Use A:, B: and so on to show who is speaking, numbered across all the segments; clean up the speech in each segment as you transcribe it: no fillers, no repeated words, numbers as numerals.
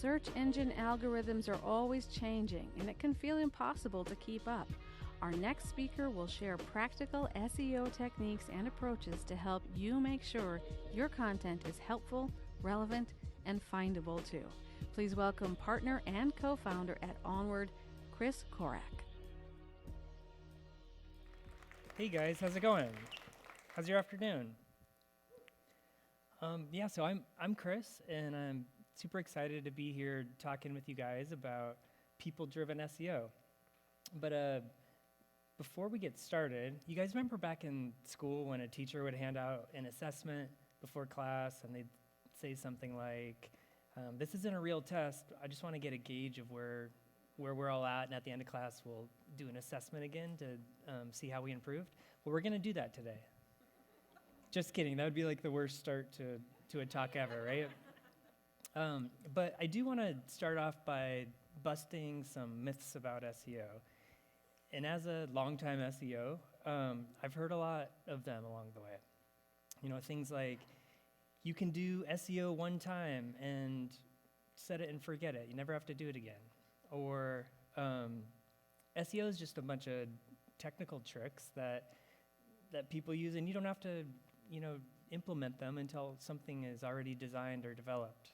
A: Search engine algorithms are always changing, and it can feel impossible to keep up. Our next speaker will share practical SEO techniques and approaches to help you make sure your content is helpful, relevant, and findable too. Please welcome partner and co-founder at Onward, Chris Corak.
B: Hey guys, how's it going? How's your afternoon? So I'm Chris, and I'm super excited to be here talking with you guys about people-driven SEO. But before we get started, you guys remember back in school when a teacher would hand out an assessment before class, and they'd say something like, "This isn't a real test. I just want to get a gauge of where we're all at, and at the end of class, we'll do an assessment again to see how we improved." Well, we're going to do that today. Just kidding. That would be like the worst start to a talk ever, right? But I do want to start off by busting some myths about SEO. And as a longtime SEO, I've heard a lot of them along the way. You know, things like, you can do SEO one time and set it and forget it. You never have to do it again. Or SEO is just a bunch of technical tricks that people use, and you don't have to, implement them until something is already designed or developed.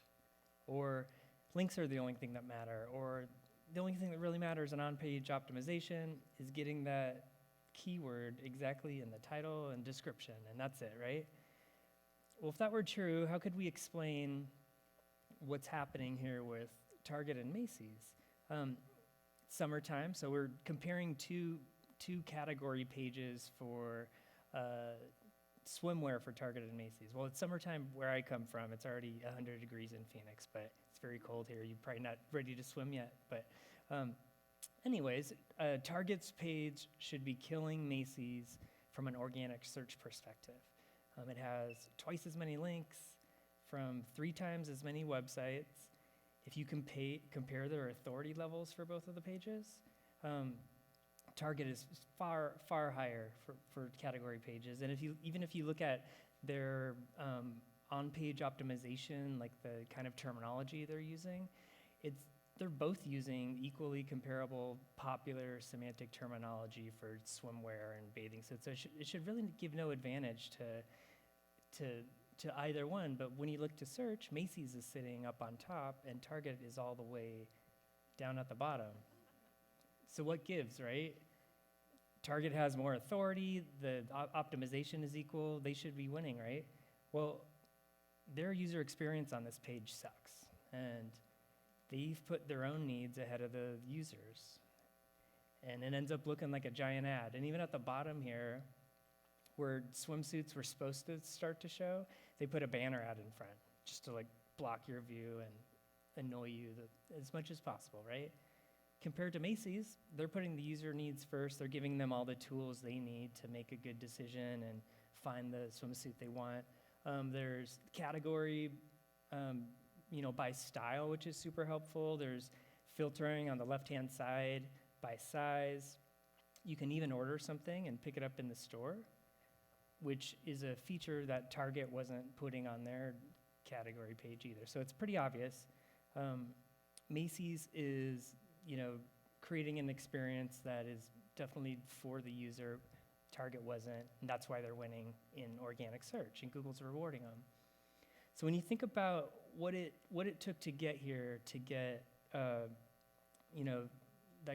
B: Or links are the only thing that matter. Or the only thing that really matters in on-page optimization is getting that keyword exactly in the title and description, and that's it, right? Well, if that were true, how could we explain what's happening here with Target and Macy's? Summertime, so we're comparing two category pages for swimwear for Target and Macy's. Well, it's summertime where I come from. It's already 100 degrees in Phoenix, but it's very cold here. You're probably not ready to swim yet. But anyways, Target's page should be killing Macy's from an organic search perspective. It has twice as many links from 3 times as many websites. If you compare their authority levels for both of the pages, Target is far, far higher for category pages. And even if you look at their on-page optimization, like the kind of terminology they're using, they're both using equally comparable popular semantic terminology for swimwear and bathing suits. So it should really give no advantage to either one. But when you look to search, Macy's is sitting up on top, and Target is all the way down at the bottom. So what gives, right? Target has more authority, the optimization is equal, they should be winning, right? Well, their user experience on this page sucks, and they've put their own needs ahead of the users. And it ends up looking like a giant ad. And even at the bottom here, where swimsuits were supposed to start to show, they put a banner ad in front, just to block your view and annoy you as much as possible, right? Compared to Macy's, they're putting the user needs first. They're giving them all the tools they need to make a good decision and find the swimsuit they want. There's category, by style, which is super helpful. There's filtering on the left-hand side by size. You can even order something and pick it up in the store, which is a feature that Target wasn't putting on their category page either. So it's pretty obvious. Macy's is creating an experience that is definitely for the user. Target wasn't, and that's why they're winning in organic search, and Google's rewarding them. So when you think about what it took to get here, to get, that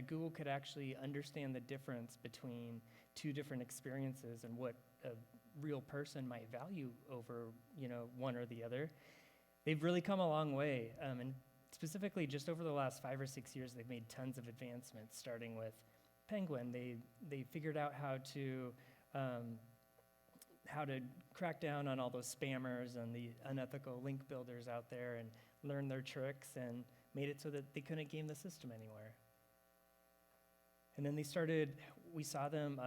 B: Google could actually understand the difference between two different experiences and what a real person might value over, one or the other, they've really come a long way. And specifically, just over the last 5 or 6 years, they've made tons of advancements, starting with Penguin. They figured out how to crack down on all those spammers and the unethical link builders out there and learn their tricks and made it so that they couldn't game the system anywhere. And then we saw them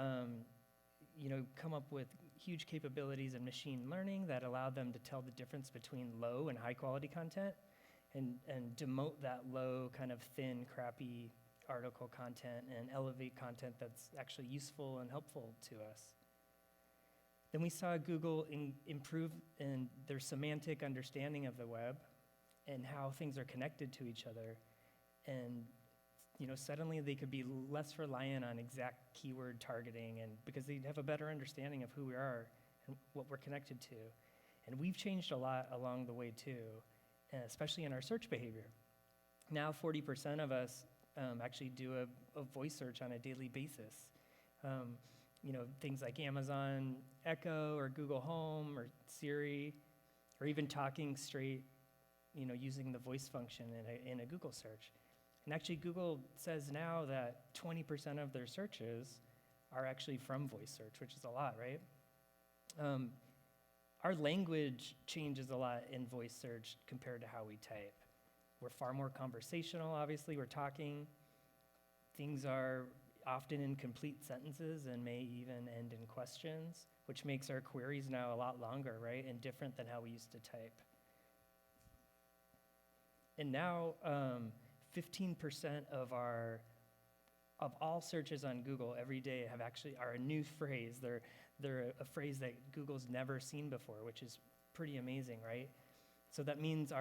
B: come up with huge capabilities in machine learning that allowed them to tell the difference between low and high quality content, and demote that low, kind of thin, crappy article content and elevate content that's actually useful and helpful to us. Then we saw Google improve in their semantic understanding of the web and how things are connected to each other. And suddenly they could be less reliant on exact keyword targeting, and because they have a better understanding of who we are and what we're connected to. And we've changed a lot along the way too, especially in our search behavior. Now 40% of us actually do a voice search on a daily basis. Things like Amazon Echo or Google Home or Siri, or even talking straight, using the voice function in a Google search. And actually Google says now that 20% of their searches are actually from voice search, which is a lot, right? Our language changes a lot in voice search compared to how we type. We're far more conversational, obviously. We're talking. Things are often in complete sentences and may even end in questions, which makes our queries now a lot longer, right? And different than how we used to type. And now 15% of all searches on Google every day are a new phrase. They're a phrase that Google's never seen before, which is pretty amazing, right? So that means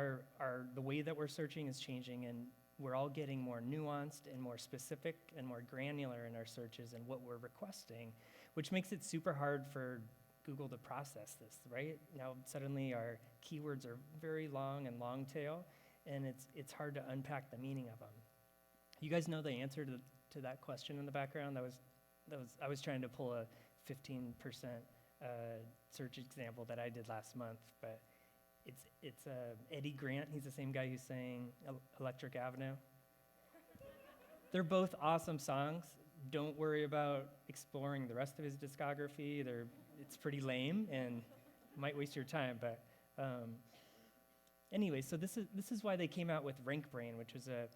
B: the way that we're searching is changing, and we're all getting more nuanced and more specific and more granular in our searches and what we're requesting, which makes it super hard for Google to process this, right? Now suddenly our keywords are very long and long tail, and it's hard to unpack the meaning of them. You guys know the answer to that question in the background? I was trying to pull a 15% search example that I did last month, but it's Eddie Grant. He's the same guy who's saying Electric Avenue. They're both awesome songs. Don't worry about exploring the rest of his discography. It's pretty lame and might waste your time, but anyway, so this is why they came out with RankBrain, which was a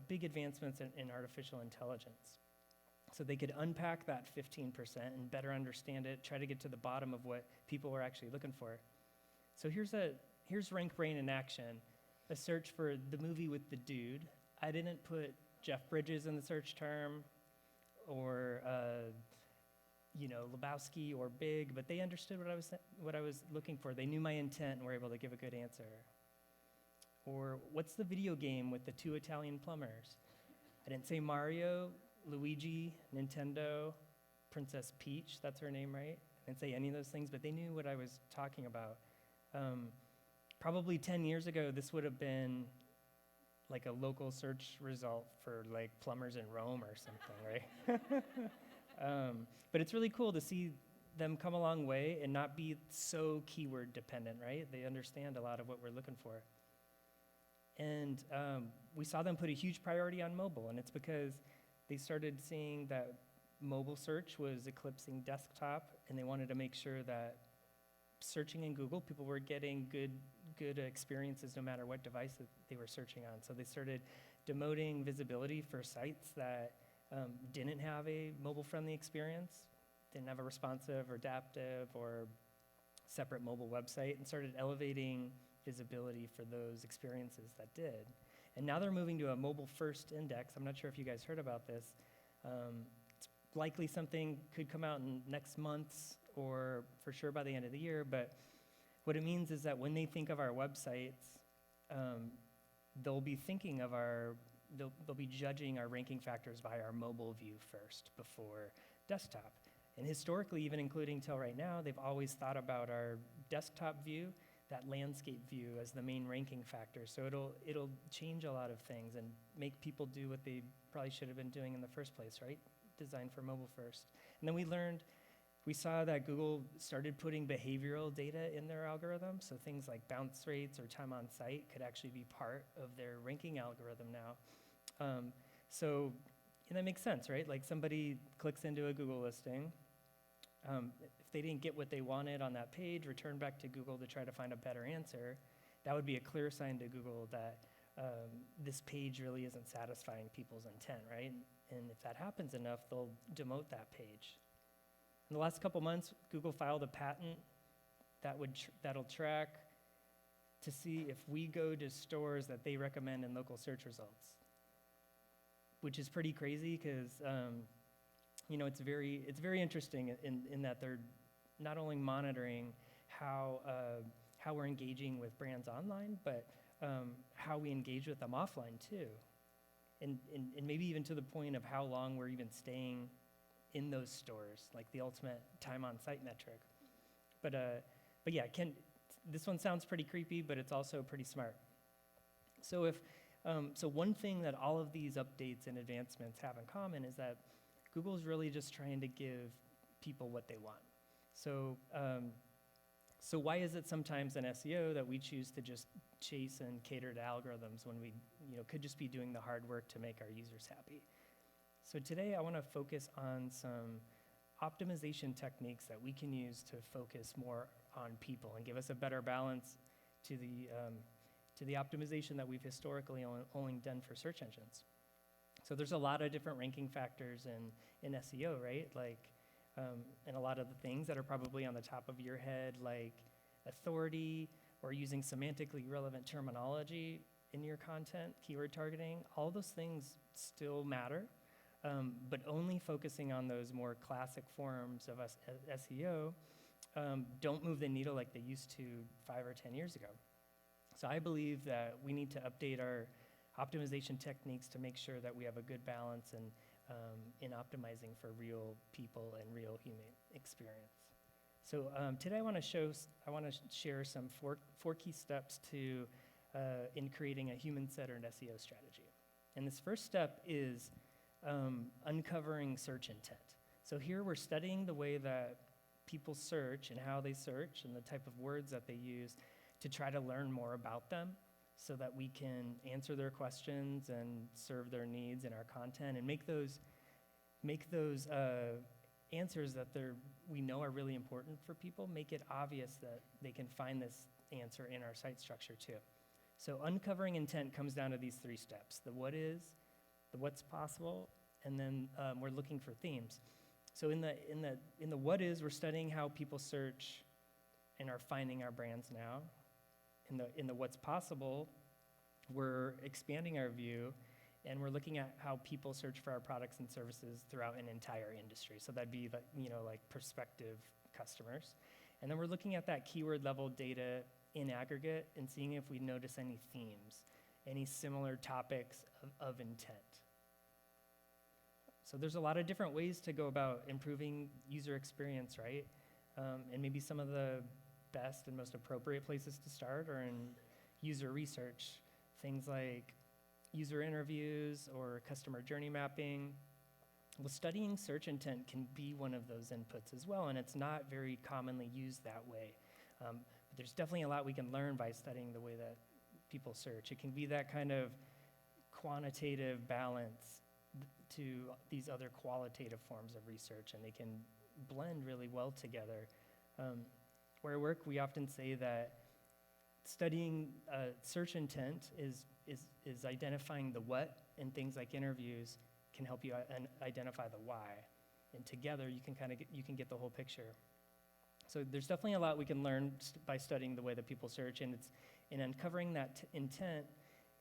B: big advancements in artificial intelligence. So they could unpack that 15% and better understand it, try to get to the bottom of what people were actually looking for. So here's RankBrain in action, a search for the movie with the dude. I didn't put Jeff Bridges in the search term, or Lebowski or Big, but they understood what I was looking for. They knew my intent and were able to give a good answer. Or what's the video game with the two Italian plumbers? I didn't say Mario, Luigi, Nintendo, Princess Peach, that's her name, right? I didn't say any of those things, but they knew what I was talking about. Probably 10 years ago, this would have been like a local search result for like plumbers in Rome or something, right? But it's really cool to see them come a long way and not be so keyword dependent, right? They understand a lot of what we're looking for. And we saw them put a huge priority on mobile, and it's because they started seeing that mobile search was eclipsing desktop, and they wanted to make sure that searching in Google, people were getting good experiences no matter what device that they were searching on. So they started demoting visibility for sites that didn't have a mobile-friendly experience, didn't have a responsive or adaptive or separate mobile website, and started elevating visibility for those experiences that did. And now they're moving to a mobile-first index. I'm not sure if you guys heard about this. It's likely something could come out in next months or for sure by the end of the year, but what it means is that when they think of our websites, they'll be judging our ranking factors by our mobile view first before desktop. And historically, even including till right now, they've always thought about our desktop view, that landscape view, as the main ranking factor. So it'll change a lot of things and make people do what they probably should have been doing in the first place, right? Designed for mobile first. And then we saw that Google started putting behavioral data in their algorithm, so things like bounce rates or time on site could actually be part of their ranking algorithm now. So that makes sense, right? Like somebody clicks into a Google listing, if they didn't get what they wanted on that page, return back to Google to try to find a better answer, that would be a clear sign to Google that this page really isn't satisfying people's intent, right? And if that happens enough, they'll demote that page. In the last couple months, Google filed a patent that'll track to see if we go to stores that they recommend in local search results, which is pretty crazy because it's very interesting in that they're not only monitoring how how we're engaging with brands online, but how we engage with them offline too. And maybe even to the point of how long we're even staying in those stores, like the ultimate time on site metric. But yeah, this one sounds pretty creepy, but it's also pretty smart. So so one thing that all of these updates and advancements have in common is that Google's really just trying to give people what they want. So why is it sometimes in SEO that we choose to just chase and cater to algorithms when we could just be doing the hard work to make our users happy? So today I want to focus on some optimization techniques that we can use to focus more on people and give us a better balance to the optimization that we've historically only done for search engines. So there's a lot of different ranking factors in SEO, right? And a lot of the things that are probably on the top of your head, like authority or using semantically relevant terminology in your content, keyword targeting, all those things still matter, but only focusing on those more classic forms of SEO don't move the needle like they used to 5 or 10 years ago. So I believe that we need to update our optimization techniques to make sure that we have a good balance in optimizing for real people and real human experience. So today I want to share some four key steps in creating a human-centered SEO strategy. And this first step is uncovering search intent. So here we're studying the way that people search and how they search and the type of words that they use to try to learn more about them so that we can answer their questions and serve their needs in our content and make those answers that we know are really important for people, make it obvious that they can find this answer in our site structure too. So uncovering intent comes down to these 3 steps: the what is, the what's possible, and then we're looking for themes. So in the what is, we're studying how people search and are finding our brands now. In the what's possible, we're expanding our view, and we're looking at how people search for our products and services throughout an entire industry. So that'd be like prospective customers. And then we're looking at that keyword level data in aggregate and seeing if we notice any themes, any similar topics of intent. So there's a lot of different ways to go about improving user experience, right? And maybe some of the best and most appropriate places to start are in user research, things like user interviews or customer journey mapping. Well, studying search intent can be one of those inputs as well, and it's not very commonly used that way. But there's definitely a lot we can learn by studying the way that people search. It can be that kind of quantitative balance to these other qualitative forms of research, and they can blend really well together. Where I work, we often say that studying search intent is identifying the what, and things like interviews can help you identify the why. And together, you can get the whole picture. So there's definitely a lot we can learn by studying the way that people search, and in uncovering that intent,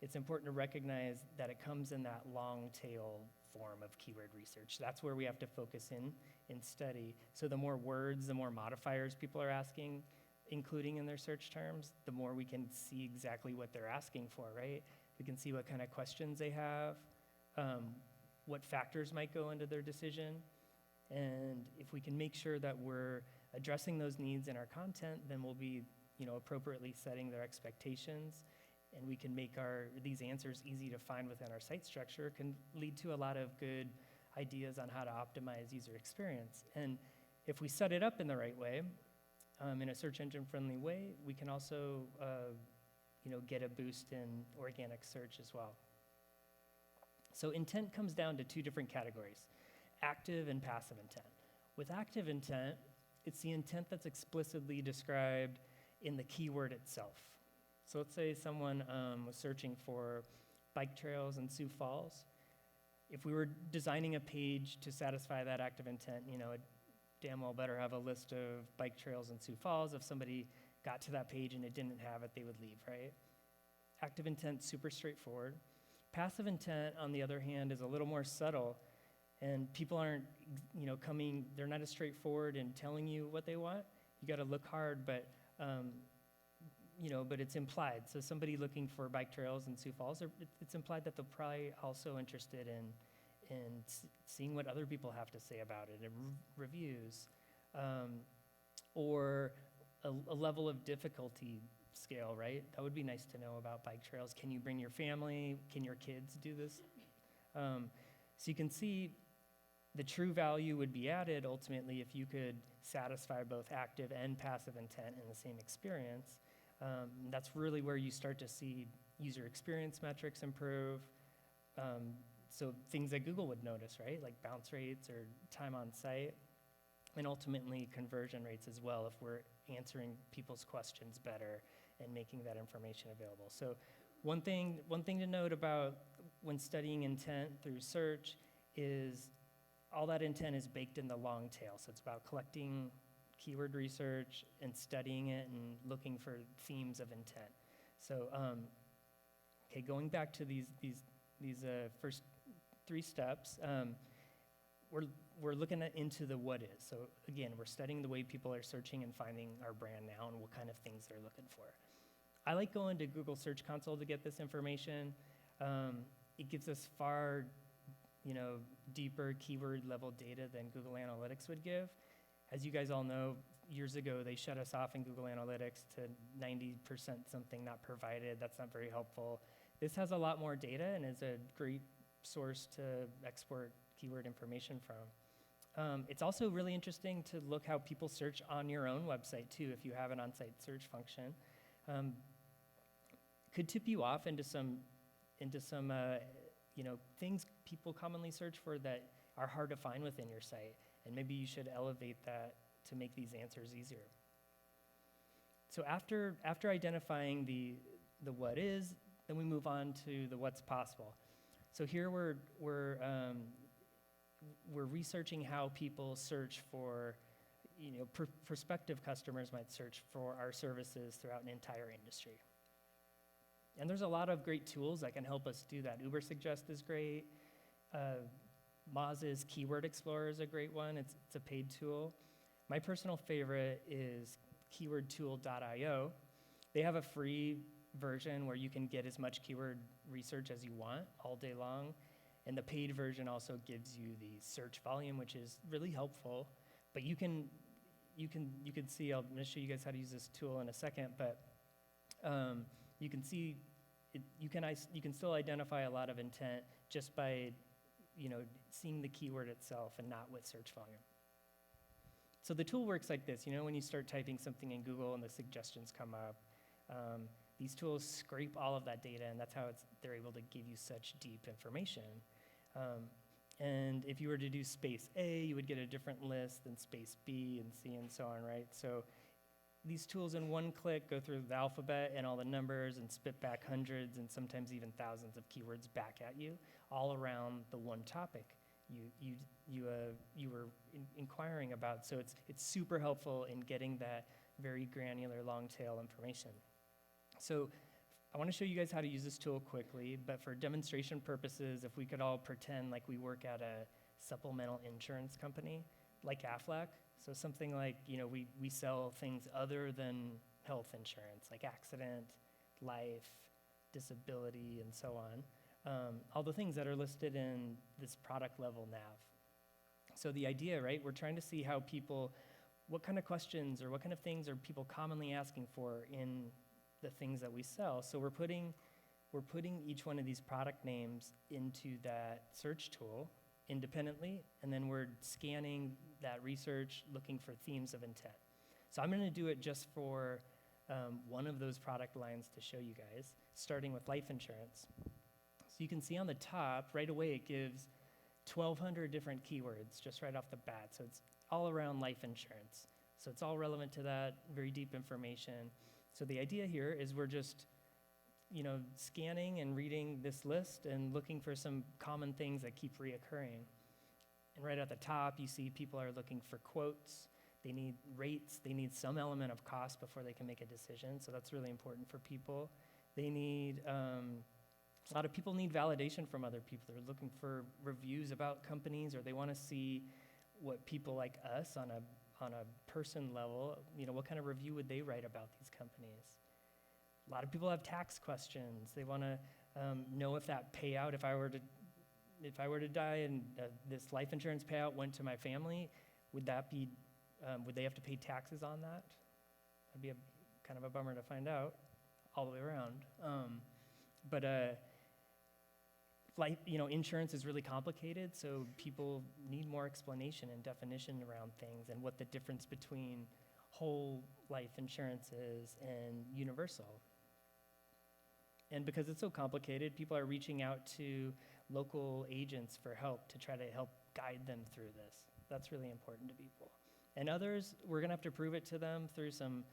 B: it's important to recognize that it comes in that long tail form of keyword research. That's where we have to focus in study. So the more words, the more modifiers people are asking, including in their search terms, the more we can see exactly what they're asking for, right? We can see what kind of questions they have, what factors might go into their decision, and if we can make sure that we're addressing those needs in our content, then we'll be, appropriately setting their expectations, and we can make these answers easy to find within our site structure. Can lead to a lot of good ideas on how to optimize user experience. And if we set it up in the right way, in a search engine friendly way, we can also get a boost in organic search as well. So intent comes down to 2 different categories: active and passive intent. With active intent, it's the intent that's explicitly described in the keyword itself. So let's say someone was searching for bike trails in Sioux Falls. If we were designing a page to satisfy that active intent, it damn well better have a list of bike trails in Sioux Falls. If somebody got to that page and it didn't have it, they would leave, right? Active intent, super straightforward. Passive intent, on the other hand, is a little more subtle, and people aren't, they're not as straightforward in telling you what they want. You got to look hard, but but it's implied. So somebody looking for bike trails in Sioux Falls, it's implied that they're probably also interested in seeing what other people have to say about it and reviews, or a level of difficulty scale, right? That would be nice to know about bike trails. Can you bring your family? Can your kids do this? So you can see the true value would be added ultimately if you could satisfy both active and passive intent in the same experience. That's really where you start to see user experience metrics improve. So things that Google would notice, right? Like bounce rates or time on site, and ultimately conversion rates as well if we're answering people's questions better and making that information available. So one thing to note about when studying intent through search is all that intent is baked in the long tail. So it's about collecting keyword research and studying it and looking for themes of intent. So, okay, going back to these first 3 steps, we're looking into the what is. So again, we're studying the way people are searching and finding our brand now and what kind of things they're looking for. I like going to Google Search Console to get this information. It gives us far, deeper keyword level data than Google Analytics would give. As you guys all know, years ago they shut us off in Google Analytics to 90% something not provided. That's not very helpful. This has a lot more data and is a great source to export keyword information from. It's also really interesting to look how people search on your own website too, if you have an on-site search function. Could tip you off into some things people commonly search for that are hard to find within your site, and maybe you should elevate that to make these answers easier. So after identifying the what is, then we move on to the what's possible. So here we're researching how people search for, prospective customers might search for our services throughout an entire industry. And there's a lot of great tools that can help us do that. Ubersuggest is great. Moz's Keyword Explorer is a great one. It's a paid tool. My personal favorite is keywordtool.io. They have a free version where you can get as much keyword research as you want all day long. And the paid version also gives you the search volume, which is really helpful. But you can see, I'm going to show you guys how to use this tool in a second, but you can see you can still identify a lot of intent just by seeing the keyword itself and not with search volume. So the tool works like this. When you start typing something in Google and the suggestions come up, these tools scrape all of that data, and that's how they're able to give you such deep information. And if you were to do space A, you would get a different list than space B and C and so on, right? So these tools in one click go through the alphabet and all the numbers and spit back hundreds and sometimes even thousands of keywords back at you, all around the one topic you were inquiring about. So it's super helpful in getting that very granular long tail information. So I want to show you guys how to use this tool quickly, but for demonstration purposes, if we could all pretend like we work at a supplemental insurance company like Aflac. So something like, we sell things other than health insurance, like accident, life, disability, and so on. All the things that are listed in this product level nav. So the idea, right, we're trying to see how what kind of questions or what kind of things are people commonly asking for in the things that we sell. So we're putting each one of these product names into that search tool independently, and then we're scanning that research, looking for themes of intent. So I'm going to do it just for one of those product lines to show you guys, starting with life insurance. So you can see on the top, right away, it gives 1,200 different keywords just right off the bat. So it's all around life insurance. So it's all relevant to that, very deep information. So the idea here is we're just scanning and reading this list and looking for some common things that keep reoccurring. And right at the top, you see people are looking for quotes. They need rates. They need some element of cost before they can make a decision. So that's really important for people. They need, a lot of people need validation from other people. They're looking for reviews about companies, or they want to see what people like us on a person level, what kind of review would they write about these companies? A lot of people have tax questions. They want to know if that payout, if I were to die and this life insurance payout went to my family, would they have to pay taxes on that? That'd be kind of a bummer to find out all the way around. Life, insurance is really complicated, so people need more explanation and definition around things and what the difference between whole life insurance is and universal. And because it's so complicated, people are reaching out to local agents for help to try to help guide them through this. That's really important to people. And others, we're going to have to prove it to them through some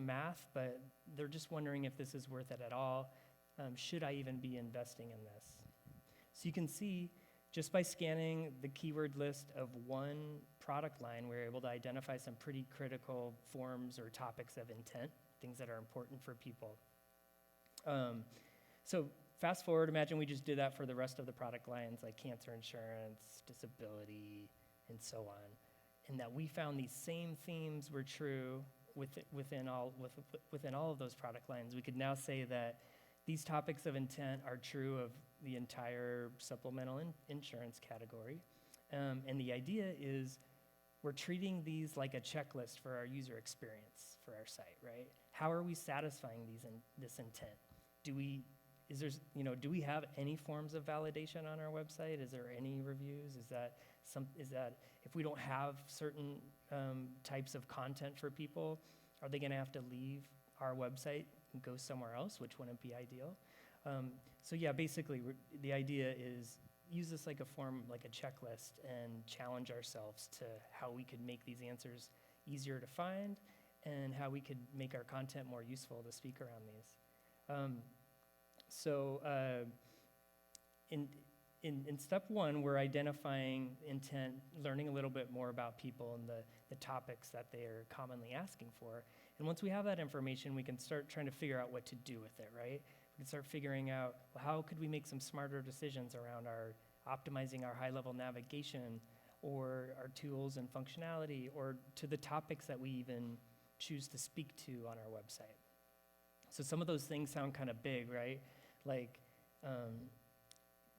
B: math, but they're just wondering if this is worth it at all. Should I even be investing in this? So you can see, just by scanning the keyword list of one product line, we're able to identify some pretty critical forms or topics of intent, things that are important for people. So fast forward, imagine we just did that for the rest of the product lines, like cancer insurance, disability, and so on, and that we found these same themes were true within all of those product lines. We could now say that these topics of intent are true of the entire supplemental insurance category. And the idea is we're treating these like a checklist for our user experience for our site, right? How are we satisfying this intent? Do we have any forms of validation on our website? Is there any reviews? Is that if we don't have certain types of content for people, are they going to have to leave our website and go somewhere else, which wouldn't be ideal? So yeah, basically the idea is use this like a form, like a checklist, and challenge ourselves to how we could make these answers easier to find and how we could make our content more useful to speak around these. In step one, we're identifying intent, learning a little bit more about people and the topics that they are commonly asking for. And once we have that information, we can start trying to figure out what to do with it, right? We can start figuring out, well, how could we make some smarter decisions around optimizing our high-level navigation or our tools and functionality, or to the topics that we even choose to speak to on our website. So some of those things sound kind of big, right? Like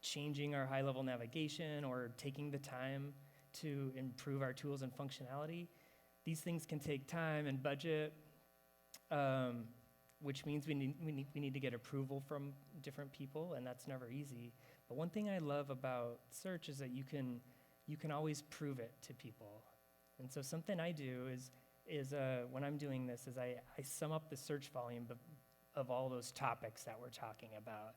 B: changing our high-level navigation or taking the time to improve our tools and functionality. These things can take time and budget, which means we need to get approval from different people, and that's never easy. But one thing I love about search is that you can always prove it to people. And so something I do is when I'm doing this is I sum up the search volume of all those topics that we're talking about.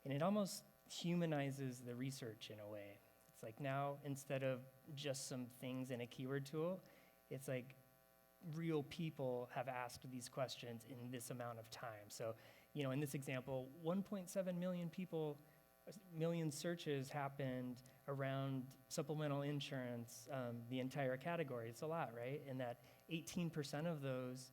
B: And it almost humanizes the research in a way. It's like now, instead of just some things in a keyword tool, it's like real people have asked these questions in this amount of time. So, in this example, 1.7 million searches happened around supplemental insurance, the entire category. It's a lot, right? And that 18% of those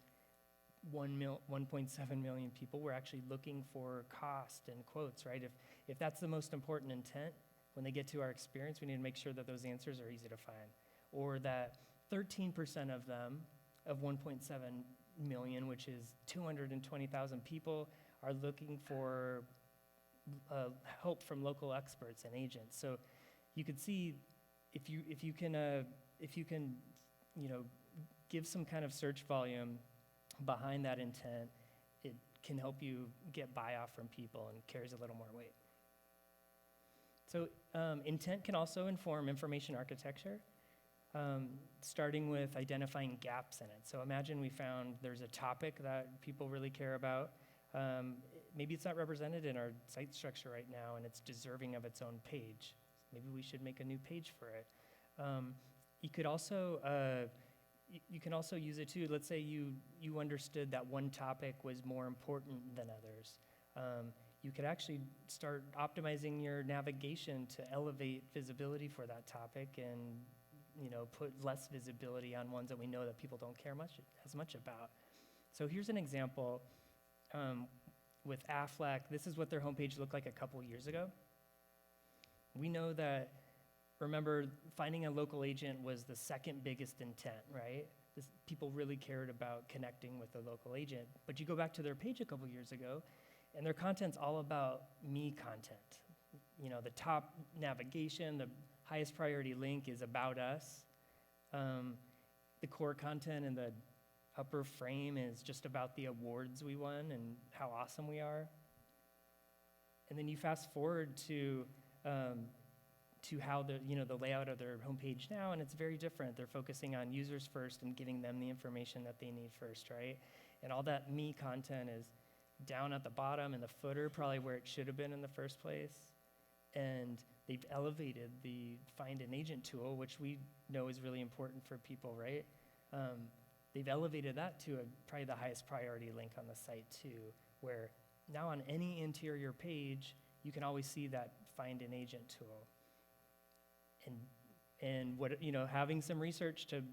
B: 1.7 million people were actually looking for cost and quotes, right? If that's the most important intent, when they get to our experience, we need to make sure that those answers are easy to find. Or that 13% of them, of 1.7 million, which is 220,000 people, are looking for help from local experts and agents. So you could see if you can give some kind of search volume behind that intent, it can help you get buy-off from people and carries a little more weight. So intent can also inform information architecture, starting with identifying gaps in it. So imagine we found there's a topic that people really care about. Maybe it's not represented in our site structure right now, and it's deserving of its own page. Maybe we should make a new page for it. You can also use it too. Let's say you understood that one topic was more important than others. You could actually start optimizing your navigation to elevate visibility for that topic and put less visibility on ones that we know that people don't care as much about. So here's an example with Aflac. This is what their homepage looked like a couple years ago. We know that, remember, finding a local agent was the second biggest intent, right? People really cared about connecting with the local agent. But you go back to their page a couple years ago, and their content's all about me content. The top navigation, the highest priority link is about us. The core content in the upper frame is just about the awards we won and how awesome we are. And then you fast forward to how the layout of their homepage now, and it's very different. They're focusing on users first and giving them the information that they need first, right? And all that me content is down at the bottom in the footer, probably where it should have been in the first place. And they've elevated the Find an Agent tool, which we know is really important for people, right? They've elevated that to probably the highest priority link on the site too, where now on any interior page, you can always see that Find an Agent tool. And what having some research to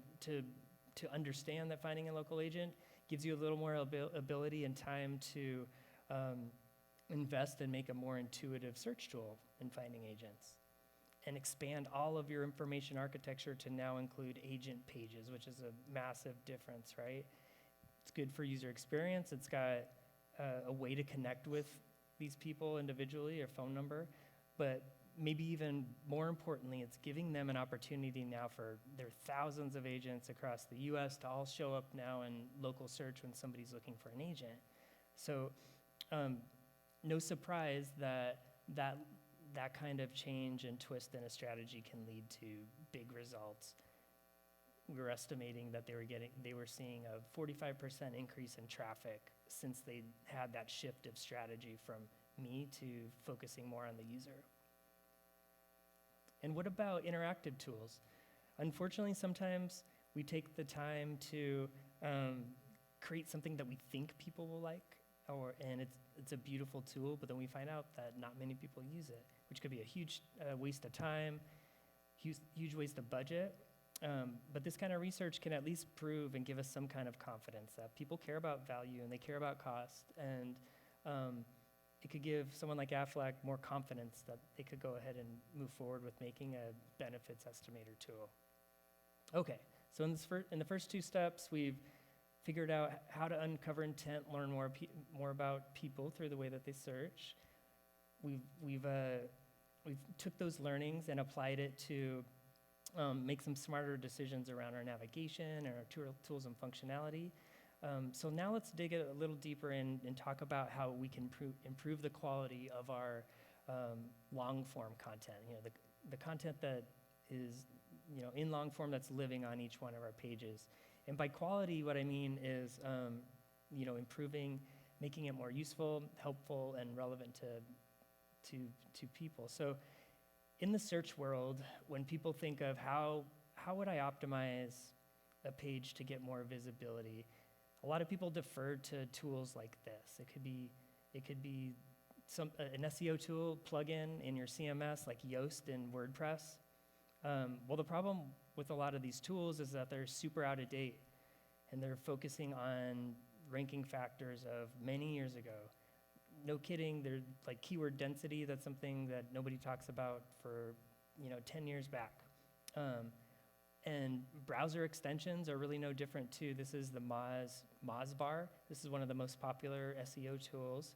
B: understand that finding a local agent gives you a little more ability and time to invest and make a more intuitive search tool in finding agents, and expand all of your information architecture to now include agent pages, which is a massive difference, right? It's good for user experience. It's got a way to connect with these people individually, a phone number, but maybe even more importantly, it's giving them an opportunity now for their thousands of agents across the US to all show up now in local search when somebody's looking for an agent. So no surprise that kind of change and twist in a strategy can lead to big results. We were estimating that they were seeing a 45% increase in traffic since they had that shift of strategy from me to focusing more on the user. And what about interactive tools? Unfortunately, sometimes we take the time to create something that we think people will like, and it's a beautiful tool, but then we find out that not many people use it, which could be a huge waste of time, huge waste of budget. But this kind of research can at least prove and give us some kind of confidence that people care about value and they care about cost, and it could give someone like Aflac more confidence that they could go ahead and move forward with making a benefits estimator tool. Okay, so in the first two steps, we've figured out how to uncover intent, learn more about people through the way that they search. We've took those learnings and applied it to make some smarter decisions around our navigation and our tools and functionality. So now let's dig a little deeper and talk about how we can improve the quality of our long form content. The content that is in long form that's living on each one of our pages. And by quality, what I mean is improving, making it more useful, helpful, and relevant to people. So in the search world, when people think of how would I optimize a page to get more visibility, a lot of people defer to tools like this. It could be an SEO tool plugin in your CMS like Yoast and WordPress. Well, the problem with a lot of these tools is that they're super out of date, and they're focusing on ranking factors of many years ago. No kidding, they're like keyword density. That's something that nobody talks about for 10 years back. And browser extensions are really no different too. This is the Moz bar. This is one of the most popular SEO tools.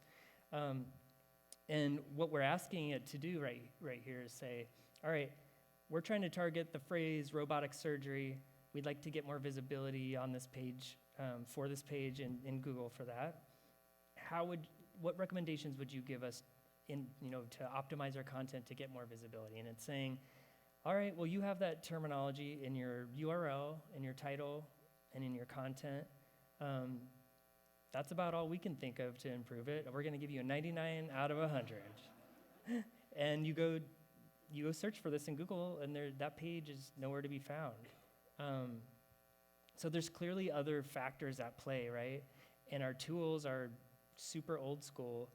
B: And what we're asking it to do right here is say, all right, we're trying to target the phrase robotic surgery. We'd like to get more visibility on this page, for this page in Google for that. What recommendations would you give us to optimize our content to get more visibility? And it's saying, all right, well, you have that terminology in your URL, in your title, and in your content. That's about all we can think of to improve it. We're going to give you a 99 out of 100. And you go search for this in Google, and that page is nowhere to be found. So there's clearly other factors at play, right? And our tools are super old school,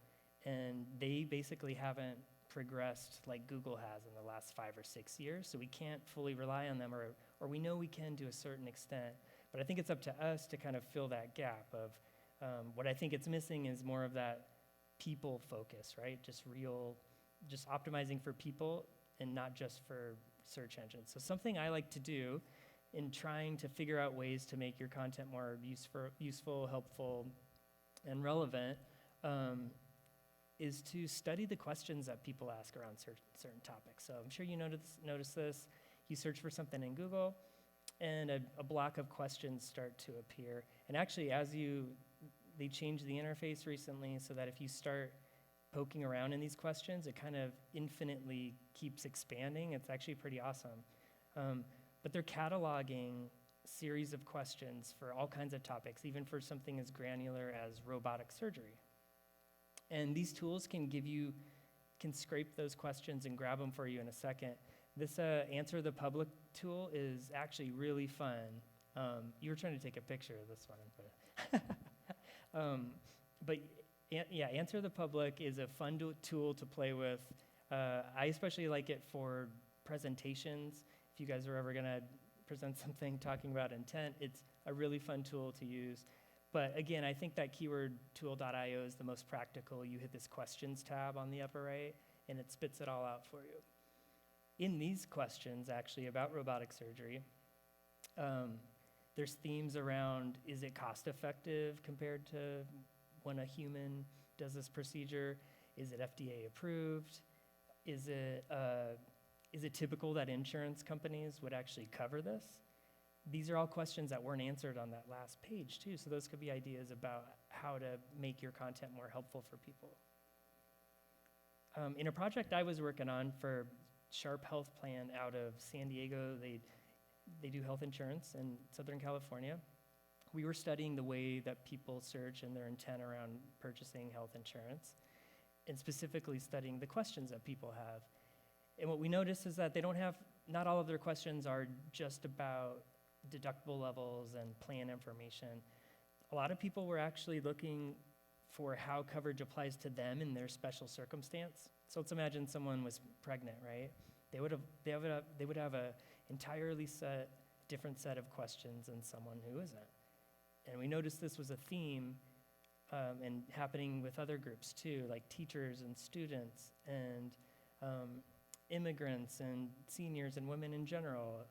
B: and they basically haven't progressed like Google has in the last 5 or 6 years, so we can't fully rely on them, or we know we can to a certain extent. But I think it's up to us to kind of fill that gap of what I think it's missing is more of that people focus, right? Just optimizing for people and not just for search engines. So something I like to do in trying to figure out ways to make your content more useful, helpful, and relevant is to study the questions that people ask around certain topics. So I'm sure you notice this. You search for something in Google, and a block of questions start to appear. And actually, they changed the interface recently so that if you start poking around in these questions, it kind of infinitely keeps expanding. It's actually pretty awesome. But they're cataloging series of questions for all kinds of topics, even for something as granular as robotic surgery. And these tools can scrape those questions and grab them for you in a second. This Answer the Public tool is actually really fun. You were trying to take a picture of this one, but Answer the Public is a fun tool to play with. I especially like it for presentations. If you guys are ever going to present something talking about intent, it's a really fun tool to use. But again, I think that keywordtool.io is the most practical. You hit this questions tab on the upper right, and it spits it all out for you. In these questions, actually, about robotic surgery, there's themes around, is it cost effective compared to when a human does this procedure? Is it FDA approved? Is it typical that insurance companies would actually cover this? These are all questions that weren't answered on that last page, too. So those could be ideas about how to make your content more helpful for people. In a project I was working on for Sharp Health Plan out of San Diego, they do health insurance in Southern California. We were studying the way that people search and their intent around purchasing health insurance, and specifically studying the questions that people have. And what we noticed is that not all of their questions are just about deductible levels and plan information. A lot of people were actually looking for how coverage applies to them in their special circumstance. So let's imagine someone was pregnant, right? They would have a entirely different set of questions than someone who isn't. And we noticed this was a theme and happening with other groups too, like teachers and students and immigrants and seniors and women in general.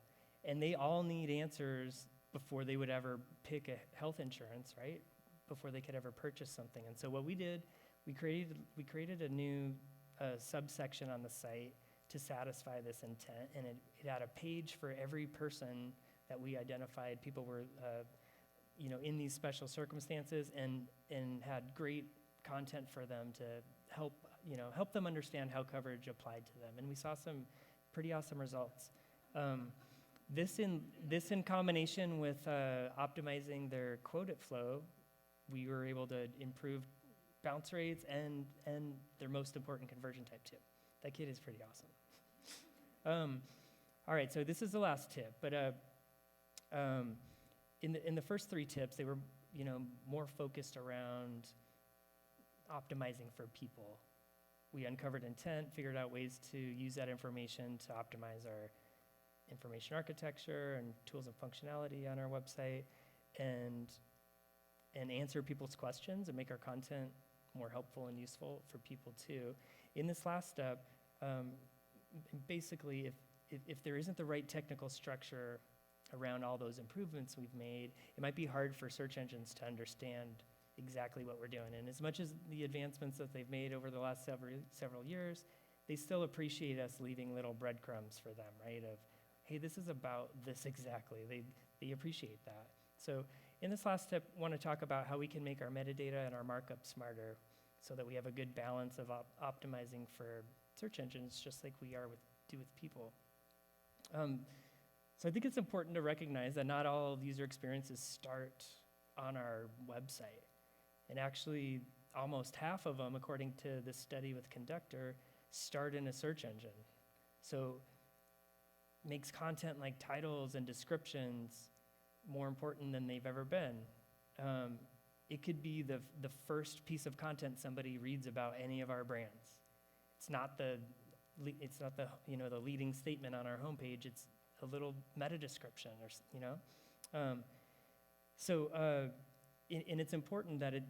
B: And they all need answers before they would ever pick a health insurance, right? Before they could ever purchase something. And so what we did, we created a new subsection on the site to satisfy this intent, and it had a page for every person that we identified. People were, in these special circumstances, and had great content for them to help them understand how coverage applied to them. And we saw some pretty awesome results. This in combination with optimizing their quoted flow, we were able to improve bounce rates and their most important conversion type tip. That kid is pretty awesome. All right, so this is the last tip, but in the first three tips, they were more focused around optimizing for people. We uncovered intent, figured out ways to use that information to optimize our information architecture and tools and functionality on our website, and answer people's questions and make our content more helpful and useful for people too. In this last step, basically, if there isn't the right technical structure around all those improvements we've made, it might be hard for search engines to understand exactly what we're doing. And as much as the advancements that they've made over the last several years, they still appreciate us leaving little breadcrumbs for them, right? Of, hey, this is about this exactly. They appreciate that. So in this last tip, I want to talk about how we can make our metadata and our markup smarter so that we have a good balance of optimizing for search engines, just like we do with people. So I think it's important to recognize that not all user experiences start on our website. And actually, almost half of them, according to this study with Conductor, start in a search engine. So makes content like titles and descriptions more important than they've ever been. It could be the first piece of content somebody reads about any of our brands. It's not the leading statement on our homepage. It's a little meta description, and it's important that it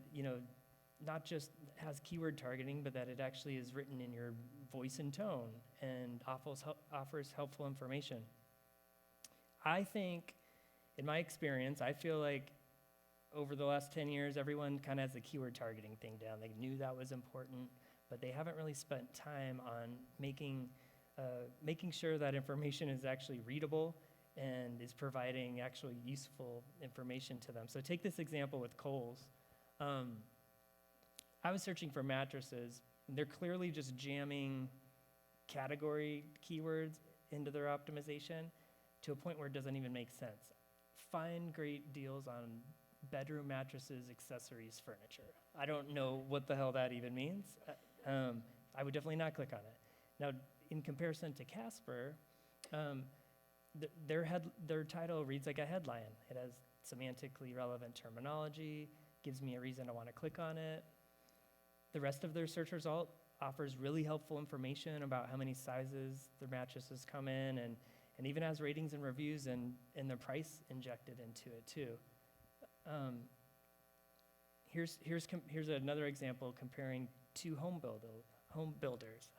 B: not just has keyword targeting, but that it actually is written in your voice and tone and offers helpful information. I think in my experience, I feel like over the last 10 years, everyone kind of has the keyword targeting thing down. They knew that was important, but they haven't really spent time on making sure that information is actually readable and is providing actually useful information to them. So take this example with Kohl's. I was searching for mattresses. They're clearly just jamming category keywords into their optimization to a point where it doesn't even make sense. Find great deals on bedroom mattresses, accessories, furniture. I don't know what the hell that even means. I would definitely not click on it. Now, in comparison to Casper, their title reads like a headline. It has semantically relevant terminology, gives me a reason to want to click on it. The rest of their search result offers really helpful information about how many sizes their mattresses come in, and even has ratings and reviews and the price injected into it too. Here's another example comparing two home builders.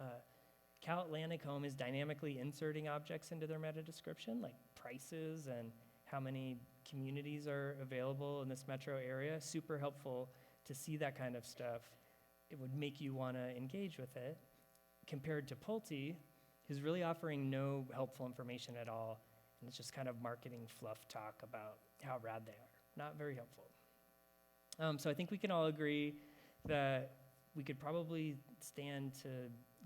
B: Cal Atlantic Home is dynamically inserting objects into their meta description, like prices and how many communities are available in this metro area. Super helpful to see that kind of stuff. It would make you want to engage with it. Compared to Pulte, who's really offering no helpful information at all, and it's just kind of marketing fluff talk about how rad they are. Not very helpful. So I think we can all agree that we could probably stand to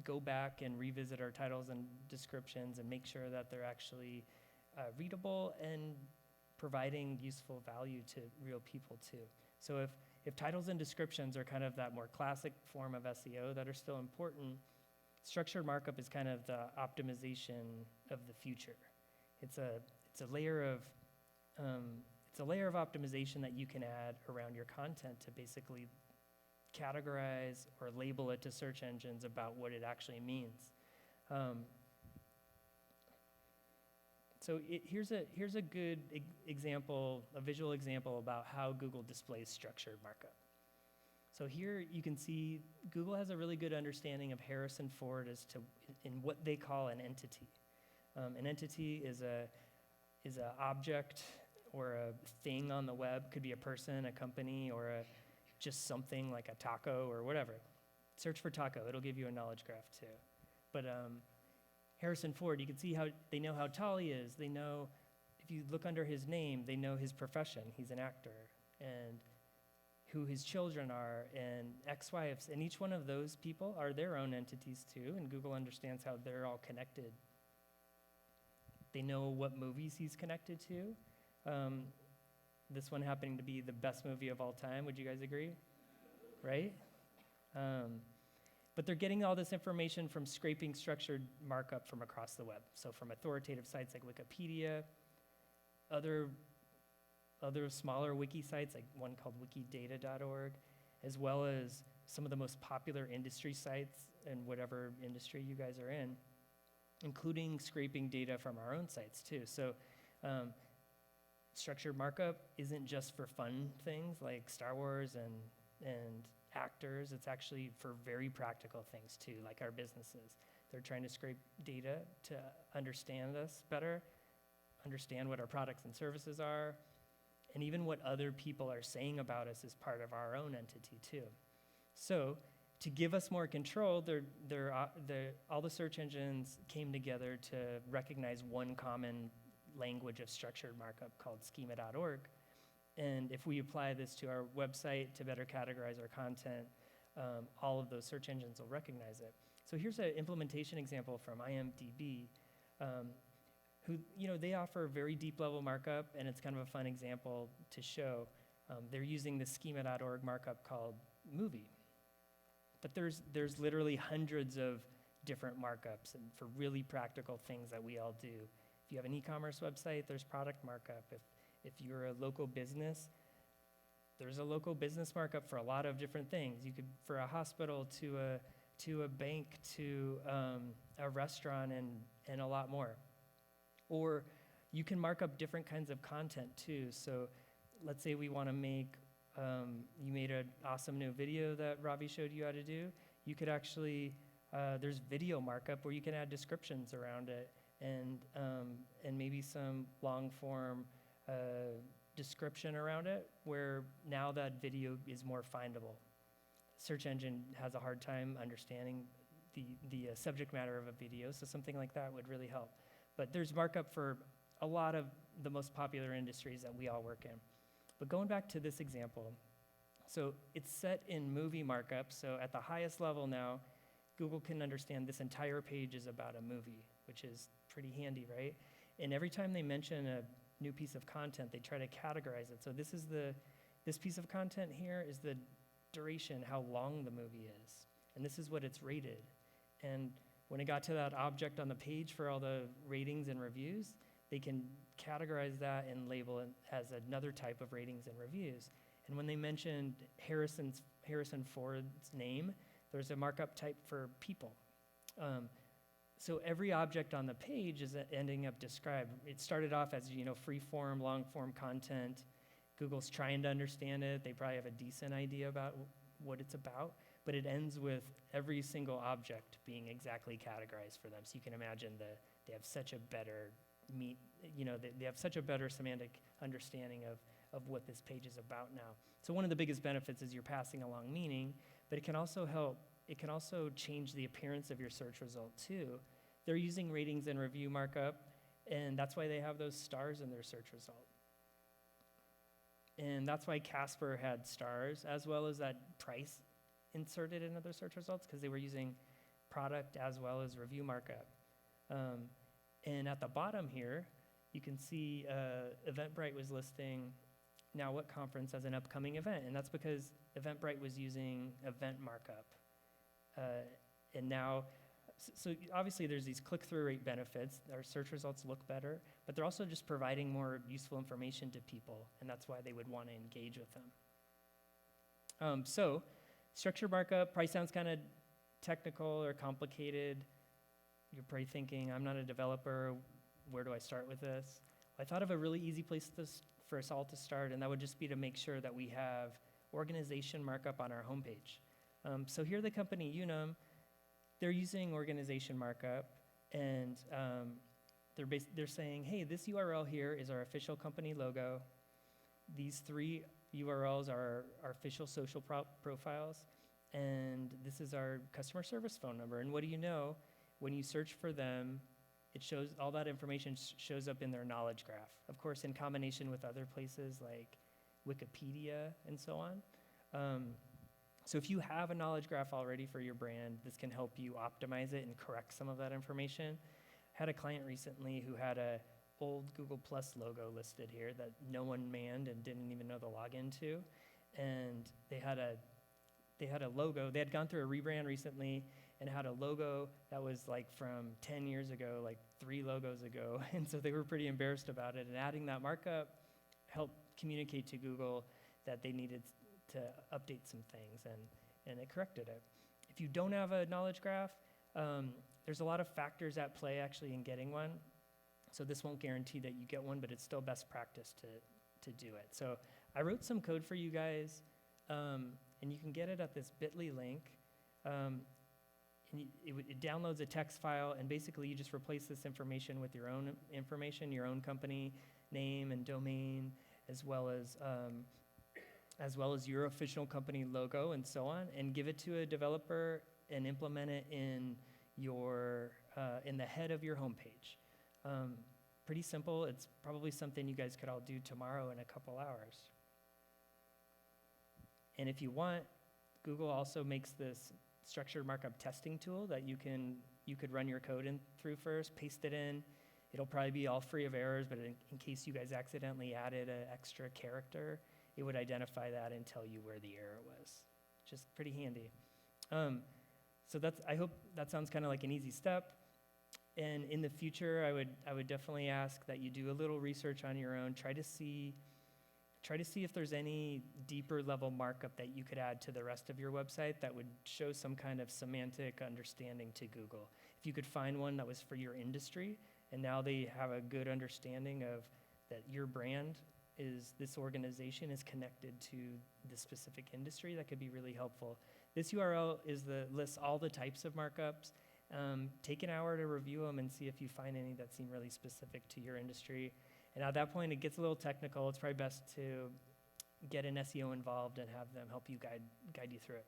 B: go back and revisit our titles and descriptions and make sure that they're actually readable and providing useful value to real people too. So if titles and descriptions are kind of that more classic form of SEO that are still important, structured markup is kind of the optimization of the future. It's a layer of optimization that you can add around your content to basically categorize or label it to search engines about what it actually means. So here's a good example, a visual example about how Google displays structured markup. So here you can see Google has a really good understanding of Harrison Ford as to in what they call an entity. An entity is a object or a thing on the web. Could be a person, a company, or just something like a taco or whatever. Search for taco, it'll give you a knowledge graph too. But Harrison Ford, you can see how they know how tall he is. They know, if you look under his name, they know his profession. He's an actor, and who his children are, and ex-wives. And each one of those people are their own entities too, and Google understands how they're all connected. They know what movies he's connected to. This one happening to be the best movie of all time. Would you guys agree? Right? But they're getting all this information from scraping structured markup from across the web. So from authoritative sites like Wikipedia, other smaller wiki sites, like one called wikidata.org, as well as some of the most popular industry sites in whatever industry you guys are in, including scraping data from our own sites too. So structured markup isn't just for fun things like Star Wars and actors. It's actually for very practical things too, like our businesses. They're trying to scrape data to understand us better, understand what our products and services are, and even what other people are saying about us as part of our own entity too. So to give us more control, all the search engines came together to recognize one common language of structured markup called schema.org. And if we apply this to our website to better categorize our content, all of those search engines will recognize it. So here's an implementation example from IMDb, who, they offer very deep level markup, and it's kind of a fun example to show. They're using the schema.org markup called movie. But there's literally hundreds of different markups and for really practical things that we all do. If you have an e-commerce website, there's product markup. If you're a local business, there's a local business markup for a lot of different things. You could, for a hospital to a bank to a restaurant and a lot more. Or you can mark up different kinds of content too. So let's say we want to make, you made an awesome new video that Robbie showed you how to do. You could actually, there's video markup where you can add descriptions around it and maybe some long form description around it, where now that video is more findable. Search engine has a hard time understanding the subject matter of a video, so something like that would really help. But there's markup for a lot of the most popular industries that we all work in. But going back to this example, so it's set in movie markup, so at the highest level now, Google can understand this entire page is about a movie, which is pretty handy, right? And every time they mention a new piece of content, they try to categorize it. So this piece of content here is the duration, how long the movie is. And this is what it's rated. And when it got to that object on the page for all the ratings and reviews, they can categorize that and label it as another type of ratings and reviews. And when they mentioned Harrison Ford's name, there's a markup type for people. So every object on the page is ending up described. It started off as, free form, long form content. Google's trying to understand it. They probably have a decent idea about what it's about, but it ends with every single object being exactly categorized for them. So you can imagine they have such a better they have such a better semantic understanding of what this page is about now. So one of the biggest benefits is you're passing along meaning, but it can also change the appearance of your search result too. They're using ratings and review markup, and that's why they have those stars in their search result. And that's why Casper had stars, as well as that price inserted into their search results, because they were using product as well as review markup. And at the bottom here, you can see Eventbrite was listing Now What Conference as an upcoming event, and that's because Eventbrite was using event markup. And now, so obviously there's these click-through rate benefits. Our search results look better, but they're also just providing more useful information to people, and that's why they would want to engage with them. So structure markup probably sounds kind of technical or complicated. You're probably thinking, I'm not a developer, where do I start with this? I thought of a really easy place for us all to start, and that would just be to make sure that we have organization markup on our homepage. So here the company Unum, they're using organization markup, and they're saying, hey, this URL here is our official company logo. These 3 URLs are our official social profiles, and this is our customer service phone number. And what do you know? When you search for them, it shows all that information shows up in their knowledge graph. Of course, in combination with other places like Wikipedia and so on. So if you have a knowledge graph already for your brand, this can help you optimize it and correct some of that information. I had a client recently who had a old Google Plus logo listed here that no one manned and didn't even know the login to. And they had a logo. They had gone through a rebrand recently and had a logo that was like from 10 years ago, like 3 logos ago. And so they were pretty embarrassed about it. And adding that markup helped communicate to Google that they needed to update some things, and it corrected it. If you don't have a knowledge graph, there's a lot of factors at play actually in getting one. So this won't guarantee that you get one, but it's still best practice to do it. So I wrote some code for you guys, and you can get it at this bit.ly link. And it downloads a text file, and basically you just replace this information with your own information, your own company name and domain, as well as your official company logo and so on, and give it to a developer and implement it in the head of your homepage. Pretty simple. It's probably something you guys could all do tomorrow in a couple hours. And if you want, Google also makes this structured markup testing tool that you could run your code through first, paste it in. It'll probably be all free of errors, but in case you guys accidentally added an extra character, it would identify that and tell you where the error was, which is pretty handy. So I hope that sounds kind of like an easy step. And in the future, I would definitely ask that you do a little research on your own. Try to see if there's any deeper level markup that you could add to the rest of your website that would show some kind of semantic understanding to Google. If you could find one that was for your industry, and now they have a good understanding of that your brand this organization is connected to the specific industry, that could be really helpful. This URL lists all the types of markups. Take an hour to review them and see if you find any that seem really specific to your industry. And at that point, it gets a little technical. It's probably best to get an SEO involved and have them help you guide you through it.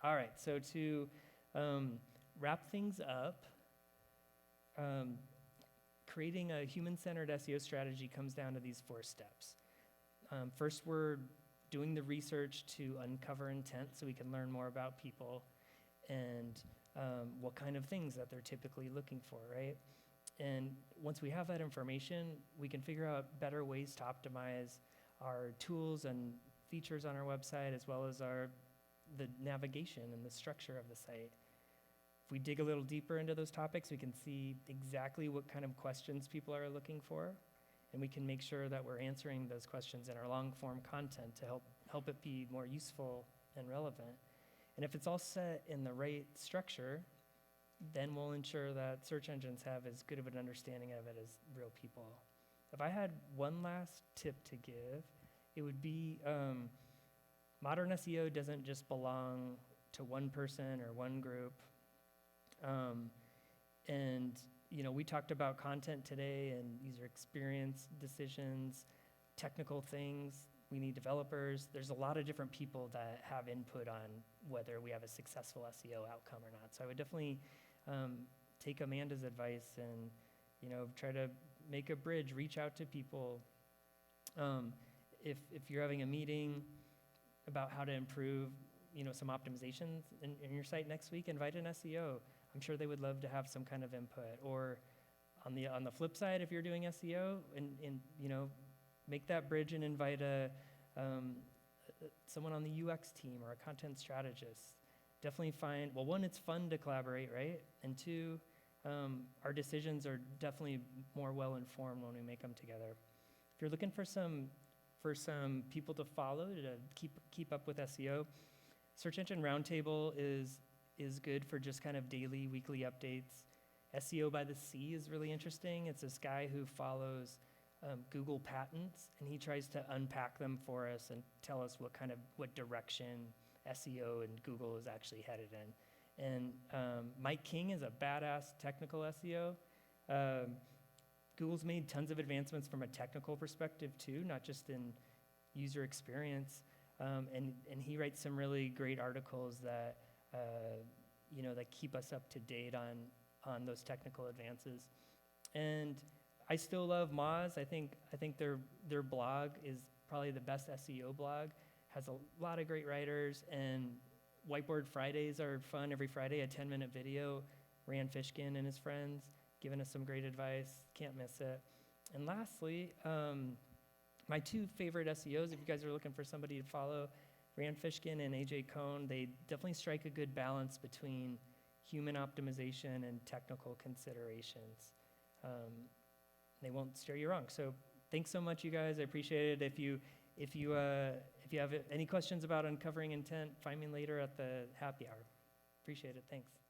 B: All right, so to wrap things up, creating a human-centered SEO strategy comes down to these 4 steps. First, we're doing the research to uncover intent so we can learn more about people and what kind of things that they're typically looking for, right? And once we have that information, we can figure out better ways to optimize our tools and features on our website, as well as the navigation and the structure of the site. If we dig a little deeper into those topics, we can see exactly what kind of questions people are looking for, and we can make sure that we're answering those questions in our long-form content to help it be more useful and relevant. And if it's all set in the right structure, then we'll ensure that search engines have as good of an understanding of it as real people. If I had one last tip to give, it would be modern SEO doesn't just belong to one person or one group. And we talked about content today and user experience decisions, technical things. We need developers. There's a lot of different people that have input on whether we have a successful SEO outcome or not. So I would definitely take Amanda's advice and try to make a bridge, reach out to people. If you're having a meeting about how to improve some optimizations in your site next week, invite an SEO. I'm sure they would love to have some kind of input. Or on the flip side, if you're doing SEO, and make that bridge and invite someone on the UX team or a content strategist. Definitely find, well, one, it's fun to collaborate, right? And 2, our decisions are definitely more well-informed when we make them together. If you're looking for some people to follow to keep up with SEO, Search Engine Roundtable is good for just kind of daily, weekly updates. SEO by the Sea is really interesting. It's this guy who follows Google patents, and he tries to unpack them for us and tell us what direction SEO and Google is actually headed in. And Mike King is a badass technical SEO. Google's made tons of advancements from a technical perspective too, not just in user experience. And he writes some really great articles that that keep us up to date on those technical advances. And I still love Moz. I think their blog is probably the best SEO blog. Has a lot of great writers, and Whiteboard Fridays are fun. Every Friday, a 10-minute video. Rand Fishkin and his friends giving us some great advice. Can't miss it. And lastly, my 2 favorite SEOs, if you guys are looking for somebody to follow, Rand Fishkin and AJ Cohn, they definitely strike a good balance between human optimization and technical considerations. They won't steer you wrong. So thanks so much, you guys. I appreciate it. If you have any questions about uncovering intent, find me later at the happy hour. Appreciate it. Thanks.